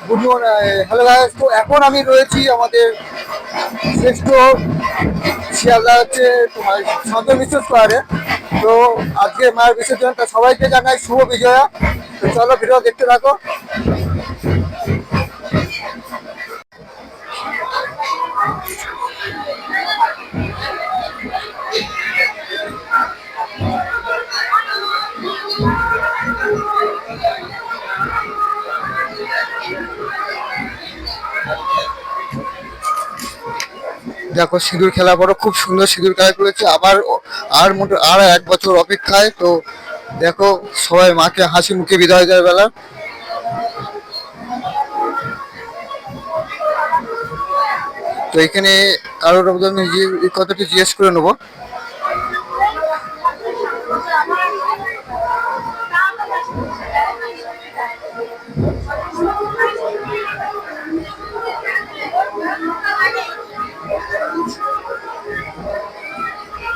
Good morning, hello guys. তো এখন আমি রয়েছি আমাদের শ্রেষ্ঠ শিয়ালদা হচ্ছে তোমার সন্তোষ মিশ্র স্কোয়ারে। তো আজকে মায়ের বিসর্জন, তো সবাইকে জানাই শুভ বিজয়া। তো চলো ভিডিও দেখতে থাকো। দেখো সিঁদুর খেলা করো, খুব সুন্দর সিঁদুর খেলা করেছে। আবার আর 1 বছর অপেক্ষায়। তো দেখো সবাই মাকে হাসি মুখে বিদায় দেওয়ার বেলা। তো এখানে কারোর আমি এই কথাটি জিজ্ঞেস করে নেবো।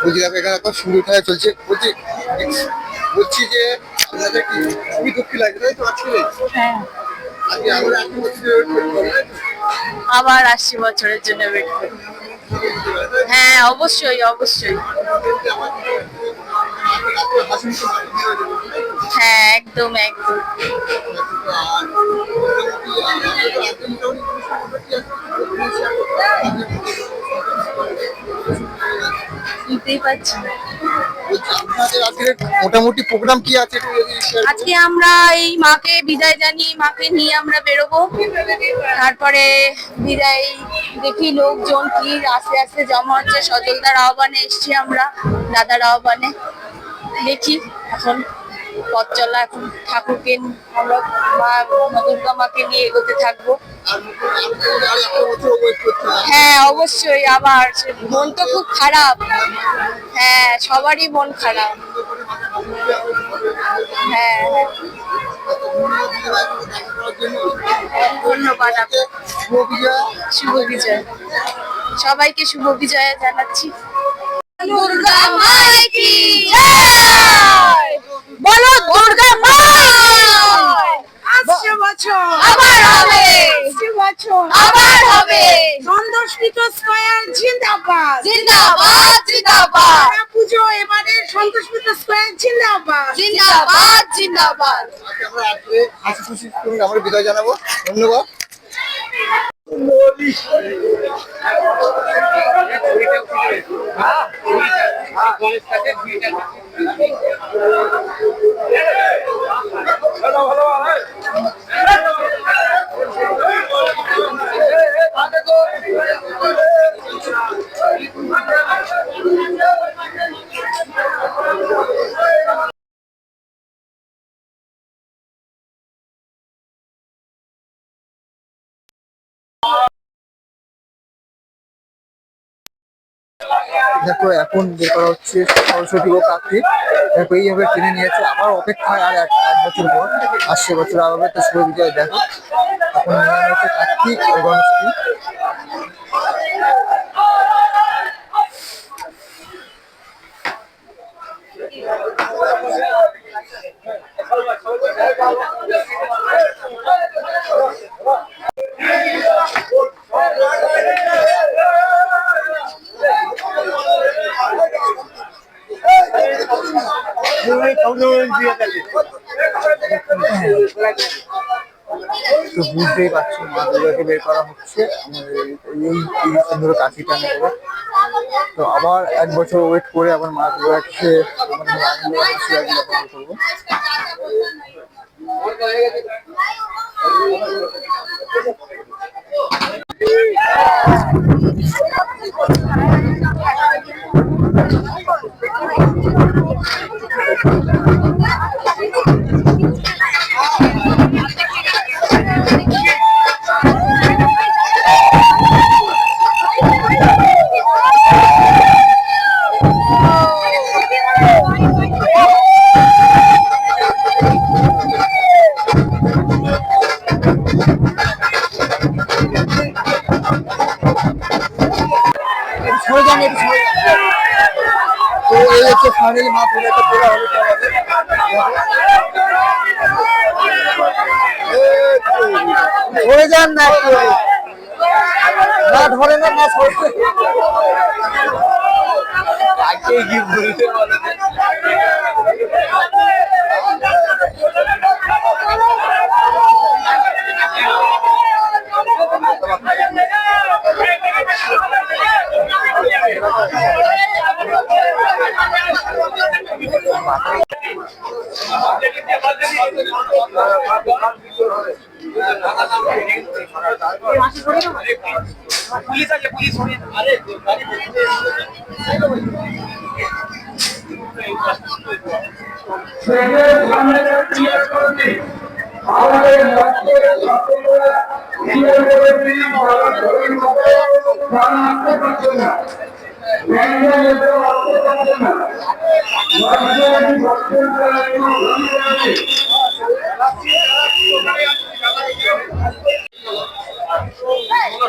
বলছি দেখো এখানে একটা সিঁদুর খেলা চলছে। বলছি যে আপনাদের কি খুবই দুঃখ লাগে, তাই তো? আজকে হ্যাঁ, আজকে আবার 1 বছর আবার 80 বছরের জন্য ওয়েট করি। হ্যাঁ, অবশ্যই অবশ্যই। হ্যাঁ, একদম একদম। বুঝতেই পারছি না। মোটামুটি প্রোগ্রাম কি আছে? আজকে আমরা এই মাকে বিদায় জানিয়ে মাকে নিয়ে আমরা বেরোবো। তারপরে বিদায় দেখি লোকজন কি আস্তে আস্তে জমা হচ্ছে। সজলদার আহ্বানে এসছি আমরা, দাদার আহ্বানে। দেখি এখন পথ চলা, এখন ঠাকুরকে আমরা মা দুর্গা মাকে নিয়ে এগোতে থাকবো। হ্যাঁ অবশ্যই। আবার মন তো খুব খারাপ। হ্যাঁ, সবারই মন খারাপ। হ্যাঁ, ধন্যবাদ। শুভ বিজয়, সবাইকে শুভ বিজয় জানাচ্ছি। দুর্গা মাই কি জয়, বলো দুর্গা মাই। 80 বছর আবার হবে, 80 বছর আবার হবে। সন্তোষ মিত্র স্কয়ার জিন্দাবাদ জিন্দাবাদ জিন্দাবাদ সারা পুজো এবারে সন্তোষ মিত্র স্কয়ার জিন্দাবাদ জিন্দাবাদ জিন্দাবাদ। আমরা আজকে হাসি খুশি আমরা বিদায় জানাবো। ধন্যবাদ। দেখো এখন বের করা হচ্ছে সরস্বতী ও কার্তিক। দেখো এইভাবে টেনে নিয়েছে, আবার অপেক্ষায় আর 1 বছর পর 80 বছর আগে তো শুভ বিজয়। দেখো এখন নেওয়া হচ্ছে কার্তিক ও গণেশকে। তো বুঝতেই পারছো মা দুর্গাকে বের করা হচ্ছে আমাদের এই সুন্দর কাঠি টানে করে। তো আবার 1 বছর ওয়েট করে আবার মা দুর্গাকে করবো। তো এই হচ্ছে ফাইনালি মা পুজোটা তোলা হবে আমাদের। ধরে যান না একটু। না ধরে না না সরে। কাকে কি বলতে বলো? পুলিশ আছে, পুলিশ আরে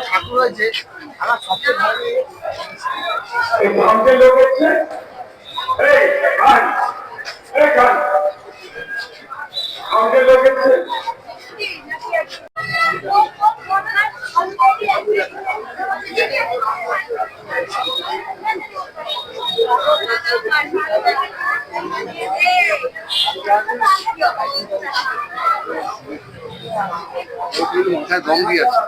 ঠাকুর হয়েছে আমার সবচেয়ে ভালো লোক হচ্ছে এই খান এই খান আমাদের লোক হচ্ছে মাথায় দম দিয়ে আছে।